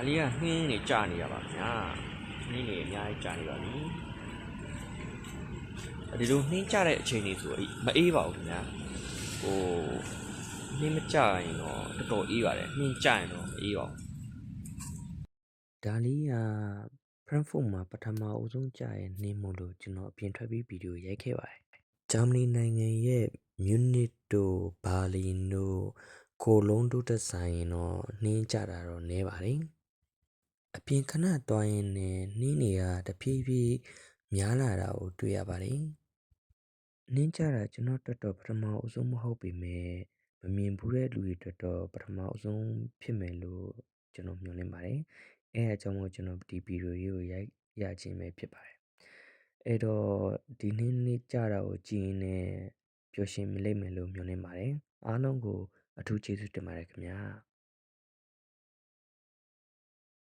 ဒါလေးကနှင်းနေကြနေရပါဗျာနှင်းနေအများကြီးကြနေပါပြီဒီလိုနှင်းကြတဲ့အချိန်လေးဆိုမအေးပါဘူးခင်ဗျာဟိုနှင်းမကြရင်တော့တော်တော်အေးပါတယ်နှင်းကြရင်တော့မအေးပါဘူးဒါလေးက Frankfurt မှာပထမအဦးဆုံးကြရဲ့နှင်းမို့လို့ကျွန်တော်အပြင်ထွက်ပြီးဗီဒီယိုရိုက်ခဲ့ပါတယ်ဂျာမနီနိုင်ငံရဲ့မြူနစ်တို့ဘာလင်တို့ကိုလုံးတို့တက်ဆိုင်ရင်တော့နှင်းကြတာတော့နည်းပါတယ်အပြင်ခဏသွားရင်လည်းနှင်းတွေကတဖြည်းဖြည်းများလာတာကိုတွေ့ရပါတယ်။နှင်းကြတာကျွန်တော်တော်ပထမအဆုံးမဟုတ်ပေမဲ့မမြင်ဘူးတဲ့လူတွေတော်ပထမအဆုံးဖြစ်မယ်လို့ကျွန်တော်မျှော်လင့်ပါတယ်။အဲအကြောင်းကိုကျွန်တော်ဒီဗီဒီယိုကိုရိုက်ရခြင်းပဲဖြစ်ပါတယ်။အဲ့တော့ဒီနှင်းကြတာကိုကြည့်ရင်လည်းပျော်ရွှင်လိမ့်မယ်လို့မျှော်လင့်ပါတယ်။အားလုံးကိုအထူးကျေးဇူးတင်ပါတယ်ခင်ဗျာ။